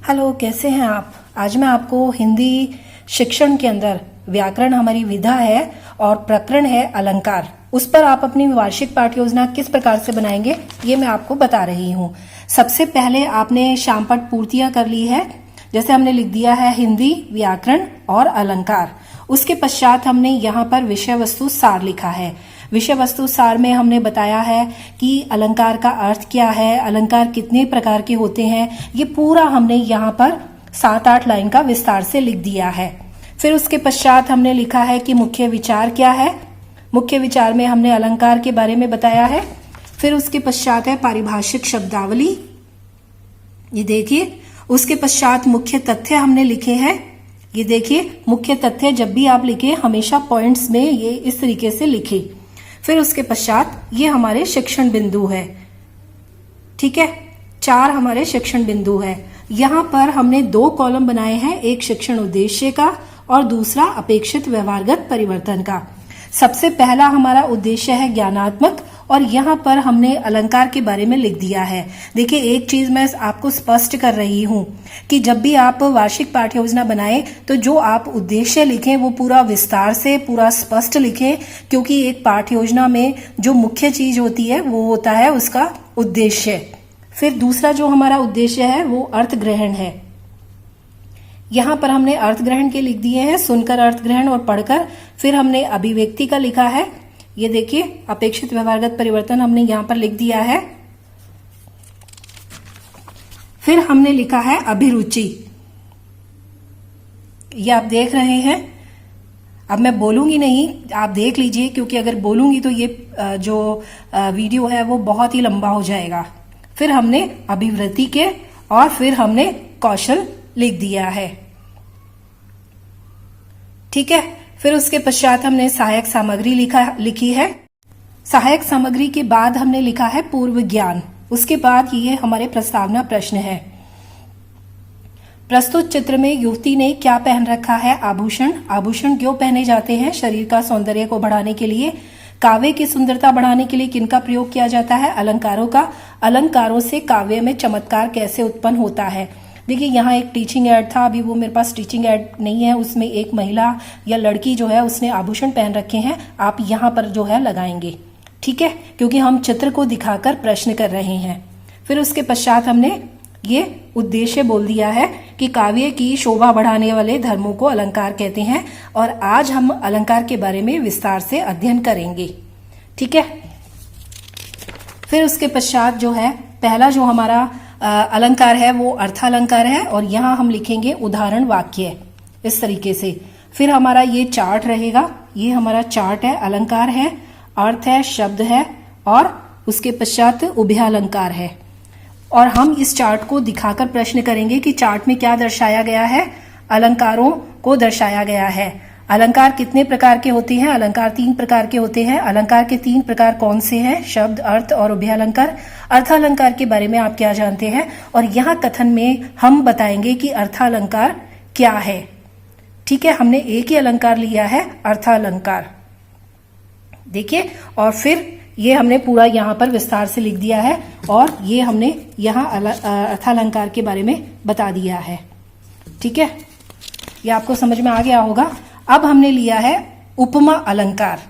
Hello, कैसे हैं आप। आज मैं आपको हिंदी शिक्षण के अंदर व्याकरण हमारी विधा है और प्रकरण है अलंकार, उस पर आप अपनी वार्षिक पाठ्य योजना किस प्रकार से बनाएंगे ये मैं आपको बता रही हूँ। सबसे पहले आपने शामपट पूर्तियां कर ली है। जैसे हमने लिख दिया है हिंदी, व्याकरण और अलंकार। उसके पश्चात हमने यहाँ पर विषय वस्तु सार लिखा है। विषय वस्तु सार में हमने बताया है कि अलंकार का अर्थ क्या है, अलंकार कितने प्रकार के होते हैं, ये पूरा हमने यहाँ पर 7-8 लाइन का विस्तार से लिख दिया है। फिर उसके पश्चात हमने लिखा है कि मुख्य विचार क्या है। मुख्य विचार में हमने अलंकार के बारे में बताया है। फिर उसके पश्चात है पारिभाषिक शब्दावली, ये देखिए। उसके पश्चात मुख्य तथ्य हमने लिखे हैं, ये देखिए। मुख्य तथ्य जब भी आप लिखे हमेशा पॉइंट्स में ये इस तरीके से लिखे। फिर उसके पश्चात ये हमारे शिक्षण बिंदु है, ठीक है। 4 हमारे शिक्षण बिंदु है। यहाँ पर हमने 2 कॉलम बनाए हैं, एक शिक्षण उद्देश्य का और दूसरा अपेक्षित व्यवहारगत परिवर्तन का। सबसे पहला हमारा उद्देश्य है ज्ञानात्मक और यहाँ पर हमने अलंकार के बारे में लिख दिया है। देखिए, एक चीज मैं आपको स्पष्ट कर रही हूँ कि जब भी आप वार्षिक पाठ्य योजना बनाएं तो जो आप उद्देश्य लिखें वो पूरा विस्तार से पूरा स्पष्ट लिखें, क्योंकि एक पाठ्य योजना में जो मुख्य चीज होती है वो होता है उसका उद्देश्य। फिर दूसरा जो हमारा उद्देश्य है वो अर्थ ग्रहण है। यहाँ पर हमने अर्थ ग्रहण के लिख दिए हैं, सुनकर अर्थ ग्रहण और पढ़कर। फिर हमने अभिव्यक्ति का लिखा है, ये देखिए। अपेक्षित व्यवहारगत परिवर्तन हमने यहाँ पर लिख दिया है। फिर हमने लिखा है अभिरुचि, ये आप देख रहे हैं। अब मैं बोलूंगी नहीं, आप देख लीजिए, क्योंकि अगर बोलूंगी तो ये जो वीडियो है वो बहुत ही लंबा हो जाएगा। फिर हमने अभिवृत्ति के और फिर हमने कौशल लिख दिया है, ठीक है। फिर उसके पश्चात हमने सहायक सामग्री लिखी है। सहायक सामग्री के बाद हमने लिखा है पूर्व ज्ञान। उसके बाद ये हमारे प्रस्तावना प्रश्न है। प्रस्तुत चित्र में युवती ने क्या पहन रखा है? आभूषण। आभूषण क्यों पहने जाते हैं? शरीर का सौंदर्य को बढ़ाने के लिए। काव्य की सुंदरता बढ़ाने के लिए किनका प्रयोग किया जाता है? अलंकारों का। अलंकारों से काव्य में चमत्कार कैसे उत्पन्न होता है? देखिए, यहाँ एक टीचिंग एड था, अभी वो मेरे पास टीचिंग एड नहीं है। उसमें एक महिला या लड़की जो है उसने आभूषण पहन रखे हैं, आप यहाँ पर जो है लगाएंगे, ठीक है, क्योंकि हम चित्र को दिखाकर प्रश्न कर रहे हैं। फिर उसके पश्चात हमने ये उद्देश्य बोल दिया है कि काव्य की शोभा बढ़ाने वाले धर्मों को अलंकार कहते हैं और आज हम अलंकार के बारे में विस्तार से अध्ययन करेंगे, ठीक है। फिर उसके पश्चात जो है पहला जो हमारा अलंकार है वो अर्थालंकार है और यहाँ हम लिखेंगे उदाहरण वाक्य इस तरीके से। फिर हमारा ये चार्ट रहेगा, ये हमारा चार्ट है, अलंकार है, अर्थ है, शब्द है और उसके पश्चात उभयालंकार है। और हम इस चार्ट को दिखाकर प्रश्न करेंगे कि चार्ट में क्या दर्शाया गया है। अलंकारों को दर्शाया गया है। अलंकार कितने प्रकार के होते हैं? अलंकार 3 प्रकार के होते हैं। अलंकार के 3 प्रकार कौन से हैं? शब्द, अर्थ और उभयालंकार। अर्थालंकार के बारे में आप क्या जानते हैं? और यहाँ कथन में हम बताएंगे कि अर्थालंकार क्या है, ठीक है। हमने एक ही अलंकार लिया है, अर्थालंकार, देखिए। और फिर ये हमने पूरा यहाँ पर विस्तार से लिख दिया है और ये हमने यहाँ अर्थालंकार के बारे में बता दिया है, ठीक है। ये आपको समझ में आ गया होगा। अब हमने लिया है उपमा अलंकार।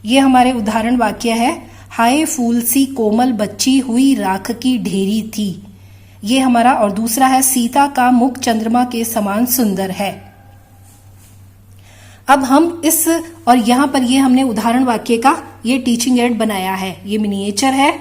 ये हमारे उदाहरण वाक्य है। हाय फूल सी कोमल बच्ची हुई राख की ढेरी थी, ये हमारा। और दूसरा है सीता का मुख चंद्रमा के समान सुंदर है। अब हम इस और यहाँ पर ये हमने उदाहरण वाक्य का ये टीचिंग एड बनाया है, ये मिनिएचर है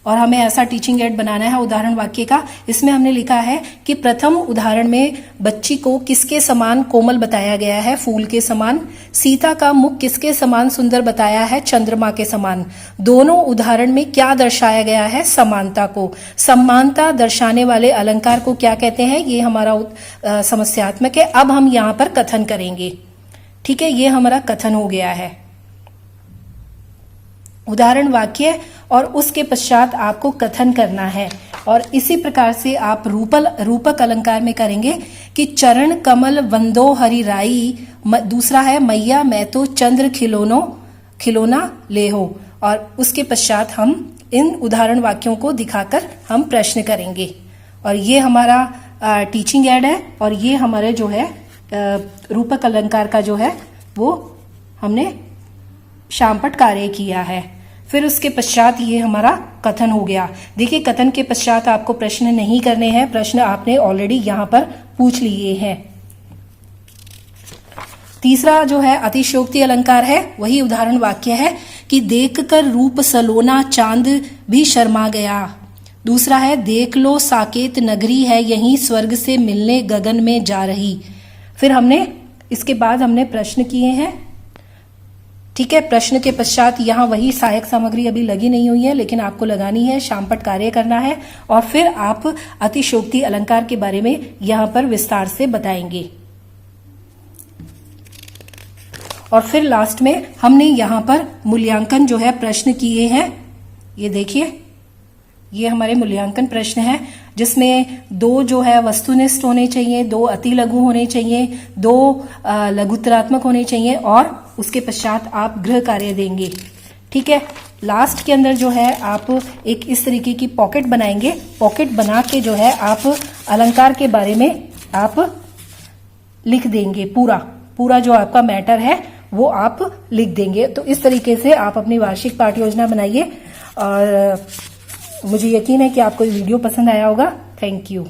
और हमें ऐसा टीचिंग एड बनाना है उदाहरण वाक्य का। इसमें हमने लिखा है कि प्रथम उदाहरण में बच्ची को किसके समान कोमल बताया गया है? फूल के समान। सीता का मुख किसके समान सुंदर बताया है? चंद्रमा के समान। दोनों उदाहरण में क्या दर्शाया गया है? समानता को। समानता दर्शाने वाले अलंकार को क्या कहते हैं? ये हमारा समस्यात्मक है। अब हम यहाँ पर कथन करेंगे, ठीक है। ये हमारा कथन हो गया है, उदाहरण वाक्य, और उसके पश्चात आपको कथन करना है। और इसी प्रकार से आप रूपक अलंकार में करेंगे कि चरण कमल वंदो हरि राई। दूसरा है मैया मैं तो चंद्र खिलौना ले हो। और उसके पश्चात हम इन उदाहरण वाक्यों को दिखाकर हम प्रश्न करेंगे। और ये हमारा टीचिंग एड है और ये हमारे जो है रूपक अलंकार का जो है वो हमने शामपट कार्य किया है। फिर उसके पश्चात ये हमारा कथन हो गया। देखिए कथन के पश्चात आपको प्रश्न नहीं करने हैं, प्रश्न आपने ऑलरेडी यहां पर पूछ लिए हैं। तीसरा जो है अतिशयोक्ति अलंकार है, वही उदाहरण वाक्य है कि देखकर रूप सलोना चांद भी शर्मा गया। दूसरा है देख लो साकेत नगरी है यहीं स्वर्ग से मिलने गगन में जा रही। फिर हमने इसके बाद हमने प्रश्न किए हैं, ठीक है। प्रश्न के पश्चात यहाँ वही सहायक सामग्री अभी लगी नहीं हुई है, लेकिन आपको लगानी है, शामपट कार्य करना है और फिर आप अतिशयोक्ति अलंकार के बारे में यहाँ पर विस्तार से बताएंगे। और फिर लास्ट में हमने यहाँ पर मूल्यांकन जो है प्रश्न किए हैं। ये देखिए, ये हमारे मूल्यांकन प्रश्न है जिसमें 2 जो है वस्तुनिष्ठ होने चाहिए, 2 अति लघु होने चाहिए, 2 लघुत्तरात्मक होने चाहिए और उसके पश्चात आप गृह कार्य देंगे, ठीक है। लास्ट के अंदर जो है आप एक इस तरीके की पॉकेट बनाएंगे। पॉकेट बना के जो है आप अलंकार के बारे में आप लिख देंगे, पूरा जो आपका मैटर है वो आप लिख देंगे। तो इस तरीके से आप अपनी वार्षिक पाठ योजना बनाइए और मुझे यकीन है कि आपको ये वीडियो पसंद आया होगा। Thank you.